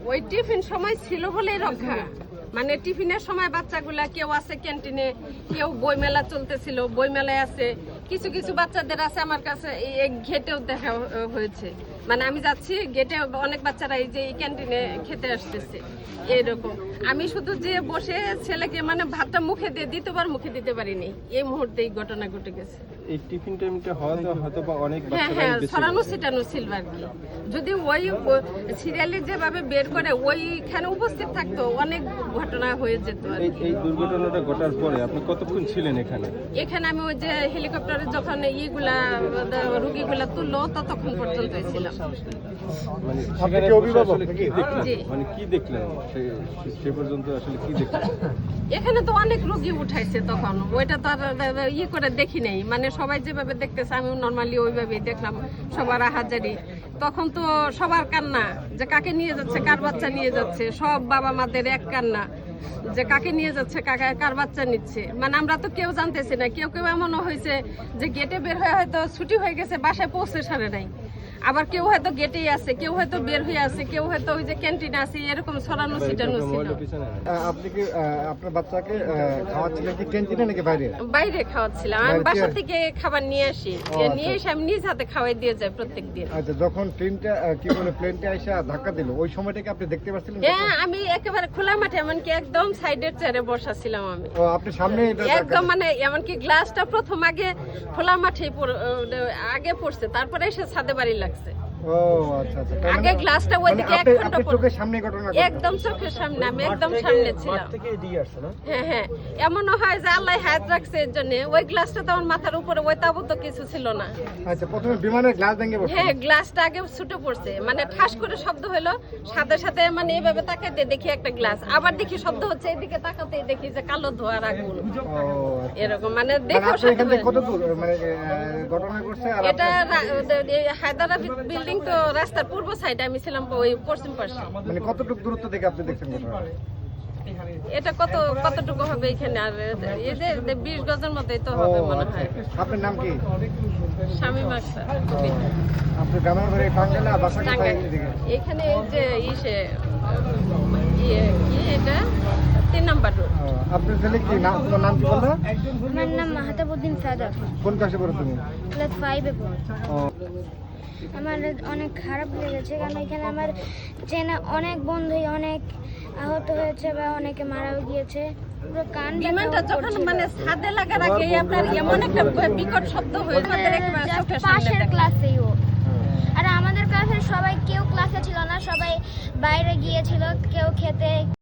ওই টিফিন সময় ছিল বলেই রক্ষা। মানে টিফিনের সময় বাচ্চাগুলা কেউ আছে ক্যান্টিনে, কেউ বইমেলা চলতেছিল, বইমেলায় আছে। কিছু কিছু বাচ্চাদের আছে আমার কাছে এই ঘেটেও দেখা হয়েছে। মানে আমি যাচ্ছি গেটে অনেক বাচ্চারা এই যে এই ক্যান্টিনে খেতে আসতেছে এইরকম। আমি শুধু যে বসে ছেলেকে মানে ভাতটা মুখে দিয়ে দ্বিতীয়বার মুখে দিতে পারিনি, এই মুহূর্তে এই ঘটনা ঘটে গেছে। এই টিফিন টাইমটা হয়তো বা অনেক হ্যাঁ ছড়ানো ছিটানো ছিল আর কি। যদি ওই সিরিয়ালে যেভাবে বের করে ওইখানে উপস্থিত থাকতো অনেক ঘটনা হয়ে যেত আর কি। এই দুর্ঘটনাটা ঘটার পরে আপনি কতক্ষণ ছিলেন এখানে? এখানে আমি ওই যে হেলিকপ্টারে যখন ইগুলা রোগীগুলা তুললো ততক্ষণ পর্যন্ত ছিলাম। মানে আপনি কি অভিভাবক? জি। মানে কি দেখলেন সে পর্যন্ত আসলে কি দেখলেন? এখানে তো অনেক রোগী উঠাইছে তখন, ওইটা তো আর করে দেখি নাই। মানে সবাই যেভাবে দেখতেছে আমি নর্মালি ওইভাবেই দেখলাম, সবার আহাজারি। তখন তো সবার কান্না যে কাকে নিয়ে যাচ্ছে, কার বাচ্চা নিয়ে যাচ্ছে, সব বাবা মাদের এক কান্না যে কাকে নিয়ে যাচ্ছে, কার বাচ্চা নিচ্ছে। মানে আমরা তো কেউ জানতেছি না। কেউ কেউ এমনও হয়েছে যে গেটে বের হয়ে হয়তো ছুটি হয়ে গেছে, বাসায় পৌঁছে সারে নাই। আবার কেউ হয়তো গেটেই আছে, কেউ হয়তো বের হয়ে আছে, কেউ হয়তো ওই যে ক্যান্টিনে আছে, এরকম ছড়ানো ছিটানো ছিল। আপনি কি আপনার বাচ্চাকে খাওয়াচ্ছিলেন কি ক্যান্টিনে নাকি বাইরে? বাইরে খাওয়াচ্ছিলাম। আমি বাসা থেকে খাবার নিয়ে আসি, নিয়ে এসে আমি নিজ হাতে খাওয়াই দিয়ে যাই প্রত্যেক দিন। আচ্ছা, যখন প্লেনটা এসে ধাক্কা দিল ওই সময়টাকে আপনি দেখতে পাচ্ছিলেন? হ্যাঁ, আমি একেবারে খোলা মাঠে, এমনকি একদম সাইডের চেয়ারে বসা ছিলাম আমি। ও, আপনি সামনে একদম মানে এমনকি গ্লাসটা প্রথম আগে খোলা মাঠে আগে পড়ছে, তারপরে এসে ছাদে বাড়ি লাগছে। ও আচ্ছা আচ্ছা। আগে গ্লাসটা ওইদিকে এক ঘন্টা আপনার চোখের সামনে ঘটনা ঘটে? একদম চোখের সামনে, আমি একদম সামনে ছিলাম। হ্যাঁ হ্যাঁ, এমনও হয় যে আল্লাহ হায়াত রাখছে এর জন্য ওই গ্লাসটা তো আমার মাথার উপরে, ওই তাবুত তো কিছু ছিল না। আচ্ছা, প্রথমে বিমানের গ্লাস ভেঙে পড়ছে? হ্যাঁ, গ্লাসটা আগে ছুটে পড়ছে, মানে ঠাস করে শব্দ হলো, সাথে সাথে মানে এইভাবে তাকাইতে দেখি একটা গ্লাস, আবার দেখি শব্দ হচ্ছে, এদিকে তাকাতে দেখি যে কালো ধোঁয়ার আগুন। এরকম মানে দেখো কত দূর মানে ঘটনা ঘটছে? আর এটা হায়দ্রাবাদ বিল্ডিং তো রাস্তার পূর্ব সাইডে, আমি ছিলাম ওই পশ্চিম পাশে। মানে কতটুকু দূরত্ব থেকে আপনি দেখছেন ঘটনা? এটা কতটুকু হবে এখানে? আর এই যে 20 গজের মতোই তো হবে মনে হয়। আপনার নাম কি? শামীম আক্তার। আপনার গ্রামের বাড়ি টাঙ্গাইল, বাসা কোথায়? এখানে এই যে কি এটা 3 নাম্বার রোড। আপনার ছেলে কি নাম? তোমার নাম কি বললো? আমার নাম মাহতাবউদ্দিন সাদা। কোন ক্লাসে পড়ো তুমি? ক্লাস 5 এ পড়ি। আমার অনেক খারাপ লেগেছে, কারণ এখানে আমার চেনা অনেক বন্ধুই অনেক আহত হয়েছে বা অনেকে মারাও গিয়েছে। পুরো কান বিমানটা যখন মানে ছাদে লাগার আগে আপনার এমন একটা বিকট শব্দ হয়েছে একেবারে চোখের সামনে পাশের দেখা। ক্লাসেই ও। আর আমাদের ক্লাসের সবাই কেউ ক্লাসে ছিল না, সবাই বাইরে গিয়েছিল, কেউ খেতে